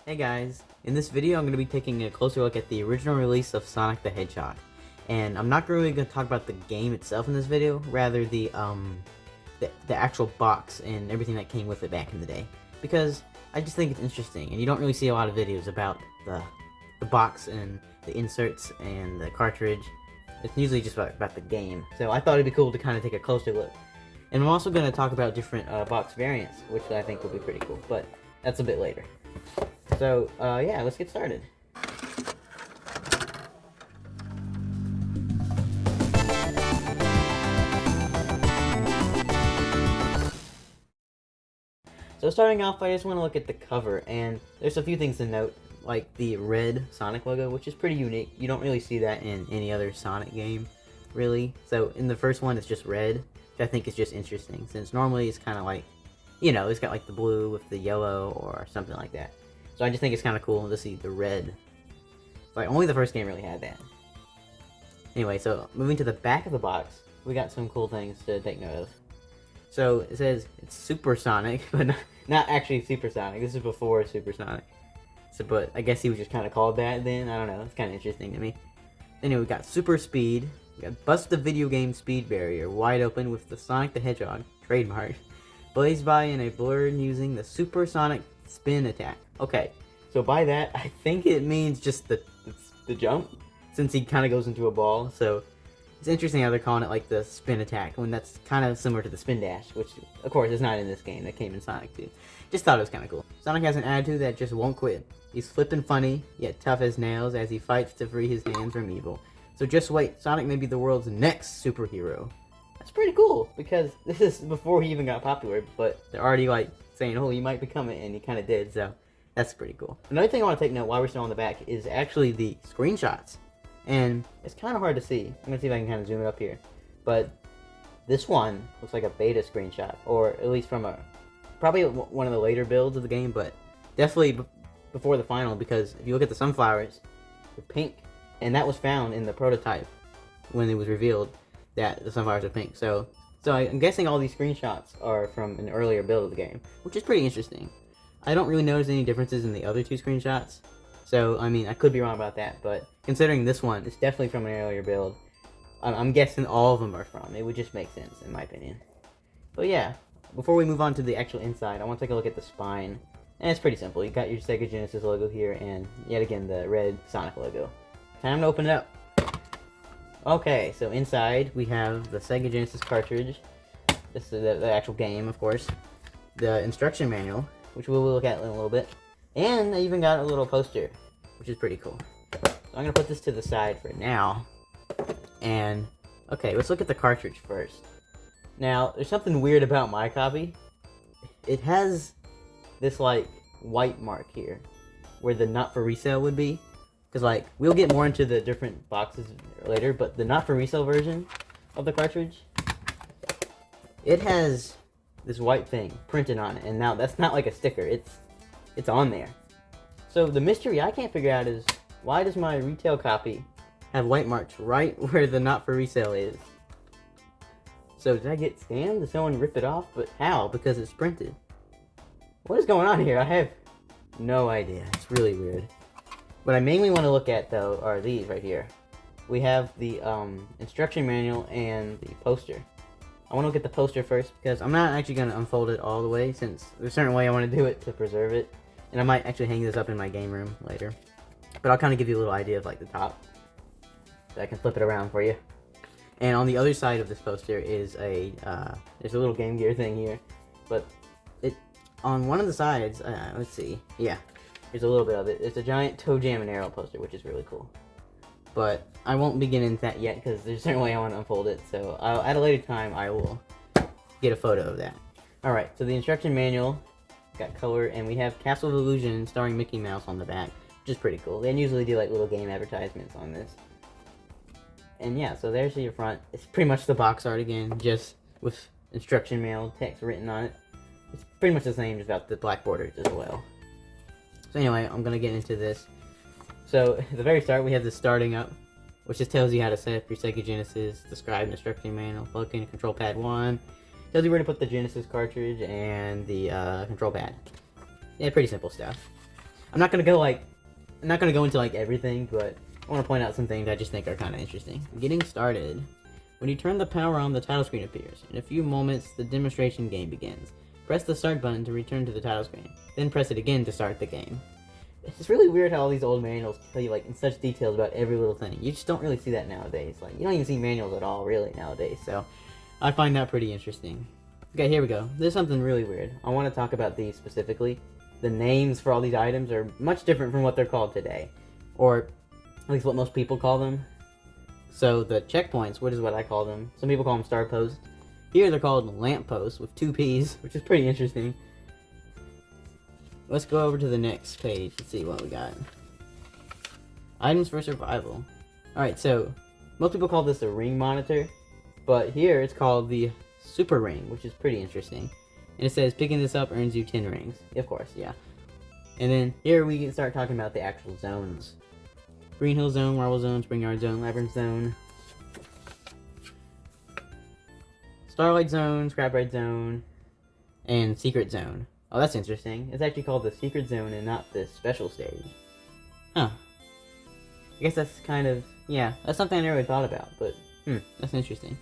Hey guys, in this video I'm going to be taking a closer look at the original release of Sonic the Hedgehog. And I'm not really going to talk about the game itself in this video, rather the actual box and everything that came with it back in the day. Because I just think it's interesting, and you don't really see a lot of videos about the box and the inserts and the cartridge. It's usually just about the game. So I thought it'd be cool to kind of take a closer look. And I'm also going to talk about different box variants, which I think will be pretty cool, but that's a bit later. So, yeah, let's get started. So starting off, I just want to look at the cover, and there's a few things to note, like the red Sonic logo, which is pretty unique. You don't really see that in any other Sonic game, really. So in the first one, it's just red, which I think is just interesting, since normally it's kind of like, you know, it's got like the blue with the yellow or something like that. So I just think it's kind of cool to see the red. Like, only the first game really had that. Anyway, so moving to the back of the box, we got some cool things to take note of. So it says it's Super Sonic, but not actually Super Sonic. This is before Super Sonic. So, but I guess he was just kind of called that then. I don't know. It's kind of interesting to me. Anyway, we got Super Speed. We got Bust the Video Game Speed Barrier wide open with the Sonic the Hedgehog trademark. Blazed by in a blur using the Super Sonic Spin attack. Okay, so by that, I think it means just the jump, since he kind of goes into a ball. So it's interesting how they're calling it like the spin attack, when that's kind of similar to the spin dash, which of course is not in this game. That came in Sonic 2. Just thought it was kind of cool. Sonic has an attitude that just won't quit. He's flippin' funny, yet tough as nails as he fights to free his hands from evil. So just wait, Sonic may be the world's next superhero. That's pretty cool, because this is before he even got popular, but they're already like saying, oh, he might become it, and he kind of did, so that's pretty cool. Another thing I want to take note while we're still on the back is actually the screenshots. And it's kind of hard to see. I'm going to see if I can kind of zoom it up here. But this one looks like a beta screenshot, or at least from probably one of the later builds of the game, but definitely before the final, because if you look at the sunflowers, they're pink. And that was found in the prototype when it was revealed that the sunflowers are pink. So I'm guessing all these screenshots are from an earlier build of the game, which is pretty interesting. I don't really notice any differences in the other two screenshots, so, I mean, I could be wrong about that, but considering this one, it's definitely from an earlier build. I'm guessing all of them are from. It would just make sense, in my opinion. But yeah, before we move on to the actual inside, I want to take a look at the spine. And it's pretty simple. You got your Sega Genesis logo here, and yet again, the red Sonic logo. Time to open it up. Okay, so inside, we have the Sega Genesis cartridge. This is the actual game, of course. The instruction manual, which we'll look at in a little bit. And I even got a little poster, which is pretty cool. So I'm going to put this to the side for now. And, okay, let's look at the cartridge first. Now, there's something weird about my copy. It has this, like, white mark here, where the not for resale would be. Because, like, we'll get more into the different boxes later, but the not for resale version of the cartridge, it has this white thing printed on it. And now, that's not like a sticker. It's on there. So the mystery I can't figure out is, why does my retail copy have white marks right where the not for resale is? So did I get scammed? Did someone rip it off? But how? Because it's printed. What is going on here? I have no idea. It's really weird. What I mainly want to look at, though, are these right here. We have the instruction manual and the poster. I want to look at the poster first, because I'm not actually going to unfold it all the way, since there's a certain way I want to do it to preserve it. And I might actually hang this up in my game room later. But I'll kind of give you a little idea of like the top. So I can flip it around for you. And on the other side of this poster is there's a little Game Gear thing here. But on one of the sides, let's see. Yeah, there's a little bit of it. It's a giant Toe Jam and Arrow poster, which is really cool. But I won't begin into that yet, because there's a certain way I want to unfold it. So at a later time, I will get a photo of that. Alright, so the instruction manual got color, and we have Castle of Illusion starring Mickey Mouse on the back, which is pretty cool. They usually do like little game advertisements on this. And yeah, so there's your front. It's pretty much the box art again, just with instruction manual text written on it. It's pretty much the same, just about the black borders as well. So anyway, I'm gonna get into this. So at the very start, we have the starting up, which just tells you how to set up your Sega Genesis, describe instruction manual, plug in control pad 1, tells you where to put the Genesis cartridge and the control pad. Yeah, pretty simple stuff. I'm not gonna go into like everything, but I want to point out some things I just think are kind of interesting. Getting started. When you turn the power on, the title screen appears. In a few moments, the demonstration game begins. Press the start button to return to the title screen. Then press it again to start the game. It's really weird how all these old manuals tell you like in such details about every little thing. You just don't really see that nowadays. Like you don't even see manuals at all really nowadays. So I find that pretty interesting. Okay, here we go. There's something really weird. I want to talk about these specifically. The names for all these items are much different from what they're called today. Or at least what most people call them. So the checkpoints, which is what I call them. Some people call them star posts. Here they're called lamp posts with 2 P's, which is pretty interesting. Let's go over to the next page and see what we got. Items for survival. Alright, so most people call this a ring monitor, but here it's called the super ring, which is pretty interesting. And it says picking this up earns you 10 rings. Of course, yeah. And then here we can start talking about the actual zones. Green Hill Zone, Marble Zone, Springyard Zone, Labyrinth Zone, Starlight Zone, Scrap Ride Zone, and Secret Zone. Oh, that's interesting. It's actually called the Secret Zone and not the Special Stage. Huh. I guess that's kind of, yeah, that's something I never really thought about, but, that's interesting.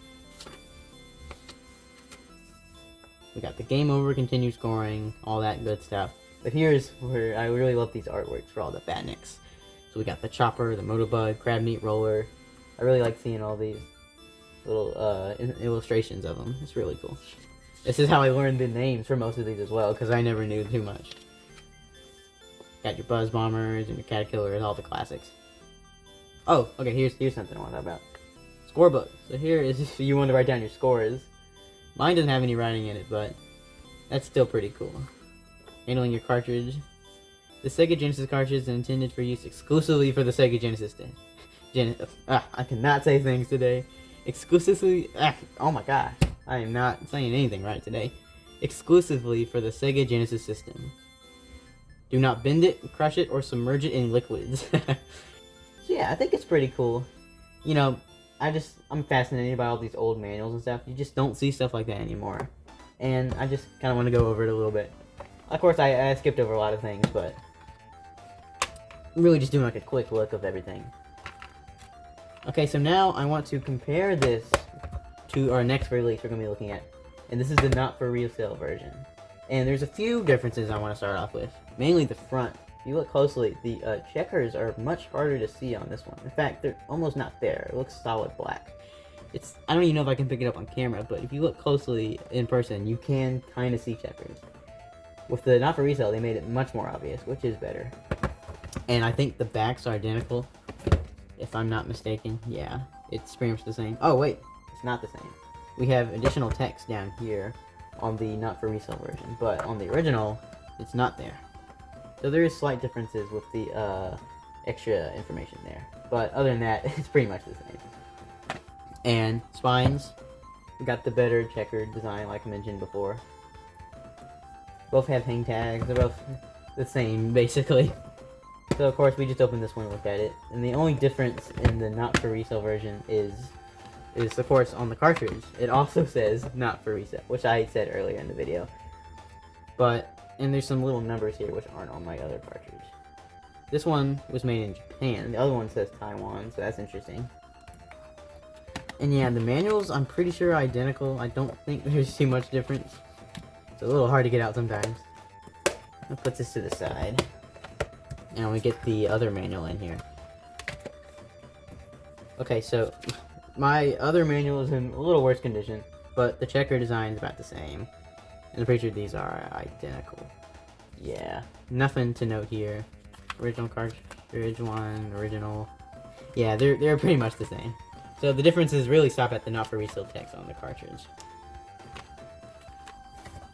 We got the game over, continue scoring, all that good stuff. But here's where I really love these artworks for all the Batniks. So we got the chopper, the motobug, crab meat roller. I really like seeing all these little illustrations of them. It's really cool. This is how I learned the names for most of these as well, because I never knew too much. Got your buzz bombers and your caterpillars, all the classics. Oh, okay, here's something I want to talk about. Scorebook. So here is if you want to write down your scores. Mine doesn't have any writing in it, but that's still pretty cool. Handling your cartridge. The Sega Genesis cartridge is intended for use exclusively for the Sega Genesis. I cannot say things today. Exclusively. Oh my gosh. I am not saying anything right today. Exclusively for the Sega Genesis system. Do not bend it, crush it, or submerge it in liquids. So yeah, I think it's pretty cool. You know, I'm fascinated by all these old manuals and stuff. You just don't see stuff like that anymore. And I just kind of want to go over it a little bit. Of course, I skipped over a lot of things, but I'm really just doing like a quick look of everything. Okay, so now I want to compare this to our next release we're going to be looking at. And this is the not for resale version. And there's a few differences I want to start off with. Mainly the front. If you look closely, the checkers are much harder to see on this one. In fact, they're almost not there. It looks solid black. I don't even know if I can pick it up on camera, but if you look closely in person, you can kind of see checkers. With the not for resale, they made it much more obvious, which is better. And I think the backs are identical, if I'm not mistaken. Yeah, it's pretty much the same. Oh wait, it's not the same. We have additional text down here on the not for resale version, but on the original, it's not there. So there is slight differences with the extra information there. But other than that, it's pretty much the same. And spines, we got the better checkered design like I mentioned before. Both have hang tags, they're both the same basically. So of course we just opened this one and looked at it. And the only difference in the not for resale version is of course on the cartridge. It also says not for resale, which I said earlier in the video. And there's some little numbers here which aren't on my other cartridge. This one was made in Japan, the other one says Taiwan, so that's interesting. And yeah, the manuals I'm pretty sure are identical. I don't think there's too much difference. It's a little hard to get out sometimes. I'll put this to the side. And we get the other manual in here. Okay, so my other manual is in a little worse condition, but the checker design is about the same. And I'm pretty sure these are identical. Yeah, nothing to note here. Original cartridge one, original. Yeah, they're pretty much the same. So the differences really stop at the not for resale text on the cartridge.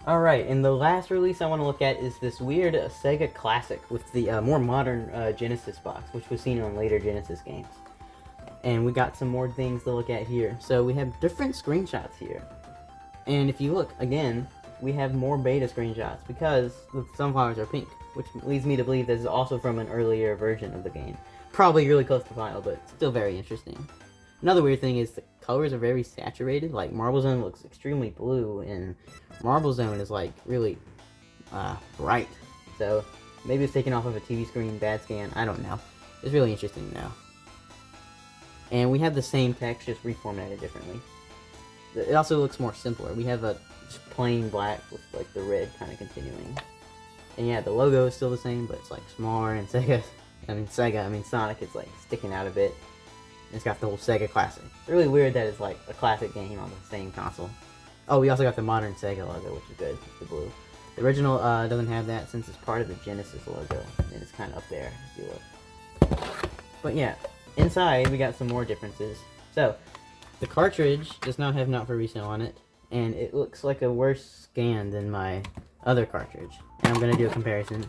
Alright, and the last release I want to look at is this weird Sega Classic with the more modern Genesis box, which was seen on later Genesis games. And we got some more things to look at here. So we have different screenshots here. And if you look, again, we have more beta screenshots because the sunflowers are pink, which leads me to believe this is also from an earlier version of the game. Probably really close to final, but still very interesting. Another weird thing is the colors are very saturated. Like Marble Zone looks extremely blue, and Marble Zone is like really bright. So Maybe it's taken off of a TV screen, bad scan, I don't know. It's really interesting now. And we have the same text, just reformatted differently. It also looks more simpler. We have a just plain black with like the red kind of continuing. And yeah, the logo is still the same, but it's like smaller, and Sonic is like sticking out a bit. And it's got the whole Sega Classic. It's really weird that it's like a classic game on the same console. Oh, we also got the modern Sega logo, which is good, the blue. The original doesn't have that since it's part of the Genesis logo, and it's kind of up there if you look. But yeah, inside we got some more differences. So, the cartridge does not have not for resale on it, and it looks like a worse scan than my other cartridge. And I'm gonna do a comparison.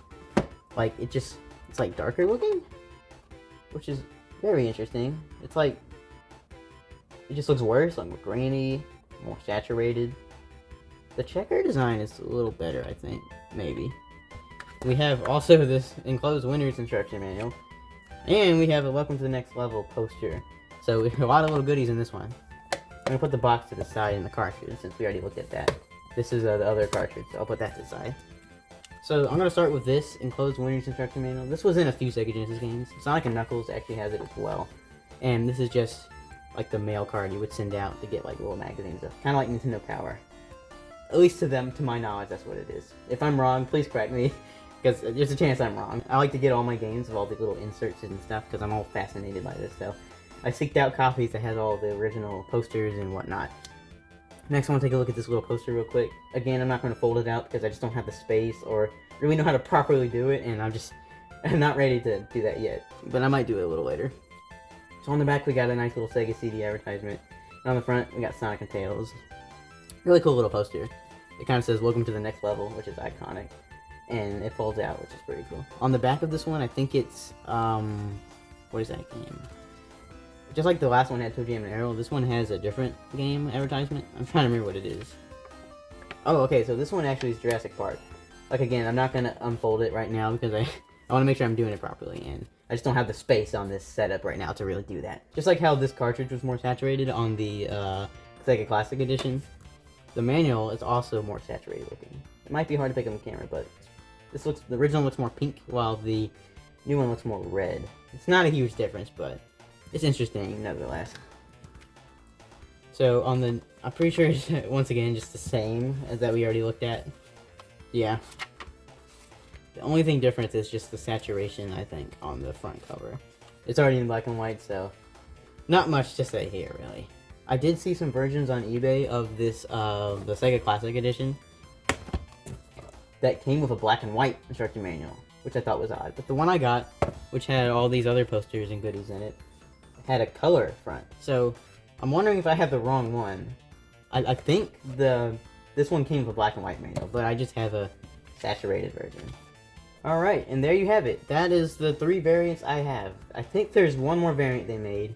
Like, it's like darker looking, which is very interesting. It's like, it just looks worse, like more grainy, more saturated. The checker design is a little better, I think, maybe. We have also this enclosed winner's instruction manual, and we have a welcome to the next level poster. So we have a lot of little goodies in this one. I'm gonna put the box to the side in the cartridge since we already looked at that. This is the other cartridge, so I'll put that to the side. So I'm gonna start with this enclosed winner's instruction manual. This was in a few Sega Genesis games. Sonic and Knuckles actually has it as well. And this is just like the mail card you would send out to get like little magazines, kind of like Nintendo Power. At least to them, to my knowledge, that's what it is. If I'm wrong, please correct me, because there's a chance I'm wrong. I like to get all my games of all the little inserts and stuff, because I'm all fascinated by this, so I seeked out copies that has all the original posters and whatnot. Next, I want to take a look at this little poster real quick. Again, I'm not going to fold it out, because I just don't have the space, or really know how to properly do it, and I'm not ready to do that yet. But I might do it a little later. So on the back, we got a nice little Sega CD advertisement. And on the front, we got Sonic and Tails. Really cool little poster. It kind of says, welcome to the next level, which is iconic. And it folds out, which is pretty cool. On the back of this one, I think it's, what is that game? Just like the last one had Toe Jam and Earl, this one has a different game advertisement. I'm trying to remember what it is. Oh, okay, so this one actually is Jurassic Park. Like, again, I'm not going to unfold it right now because I want to make sure I'm doing it properly, and I just don't have the space on this setup right now to really do that. Just like how this cartridge was more saturated on the Sega Classic Edition, the manual is also more saturated looking. It might be hard to pick up on camera, but the original looks more pink, while the new one looks more red. It's not a huge difference, but it's interesting nevertheless. So I'm pretty sure it's, once again, just the same as that we already looked at. Yeah. The only thing different is just the saturation, I think, on the front cover. It's already in black and white, so not much to say here, really. I did see some versions on eBay of this, the Sega Classic Edition that came with a black and white instruction manual, which I thought was odd. But the one I got, which had all these other posters and goodies in it, had a color front. So I'm wondering if I have the wrong one. I think this one came with a black and white manual, but I just have a saturated version. Alright, and there you have it. That is the 3 variants I have. I think there's one more variant they made.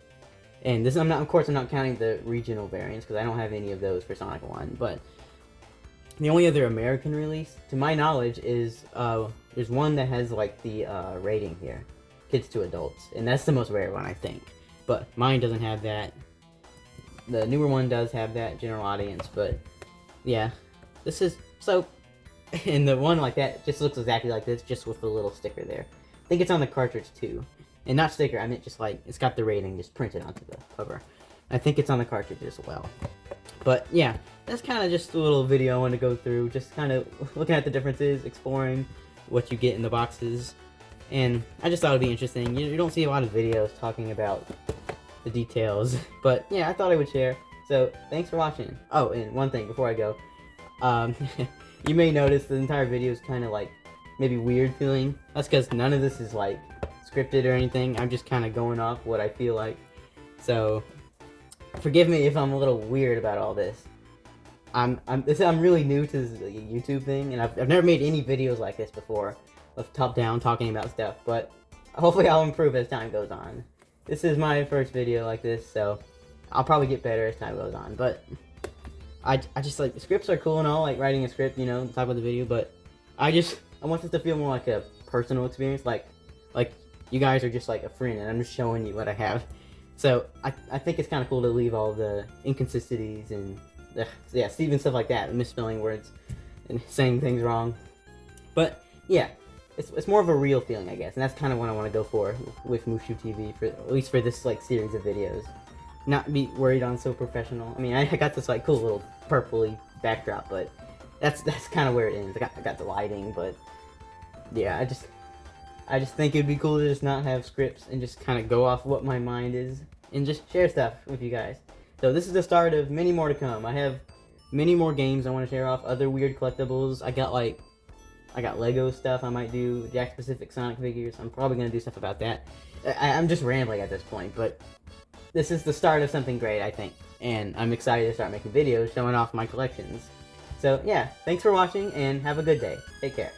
And this, of course, I'm not counting the regional variants, because I don't have any of those for Sonic 1, but the only other American release, to my knowledge, is, there's one that has, like, the, rating here. Kids to adults. And that's the most rare one, I think. But mine doesn't have that. The newer one does have that, general audience, but, yeah. This is, so, and the one like that just looks exactly like this, just with a little sticker there. I think it's on the cartridge, too. And not sticker, I meant just like, it's got the rating just printed onto the cover. I think it's on the cartridge as well. But yeah, that's kind of just a little video I want to go through, just kind of looking at the differences, exploring what you get in the boxes. And I just thought it would be interesting. You don't see a lot of videos talking about the details. But yeah, I thought I would share. So thanks for watching. Oh, and one thing before I go. You may notice the entire video is kind of like maybe weird feeling. That's because none of this is like scripted or anything. I'm just kind of going off what I feel like. So forgive me if I'm a little weird about all this. I'm really new to this YouTube thing, and I've never made any videos like this before, of top down talking about stuff. But hopefully I'll improve as time goes on. This is my first video like this, so I'll probably get better as time goes on. But I just like, the scripts are cool and all, like writing a script, you know, talk about the video, but I want this to feel more like a personal experience, like you guys are just like a friend and I'm just showing you what I have. So I think it's kind of cool to leave all the inconsistencies and yeah, even stuff like that, misspelling words and saying things wrong. But yeah, it's more of a real feeling, I guess, and that's kind of what I want to go for with Mushu TV, for at least for this like series of videos. Not be worried on so professional. I mean, I got this like cool little purpley backdrop, but that's kind of where it ends. I got the lighting, but yeah, I just think it'd be cool to just not have scripts and just kind of go off what my mind is and just share stuff with you guys. So this is the start of many more to come. I have many more games I want to share off, other weird collectibles. I got Lego stuff I might do, Jack Specific Sonic figures. I'm probably going to do stuff about that. I'm just rambling at this point, but this is the start of something great, I think. And I'm excited to start making videos showing off my collections. So yeah, thanks for watching and have a good day. Take care.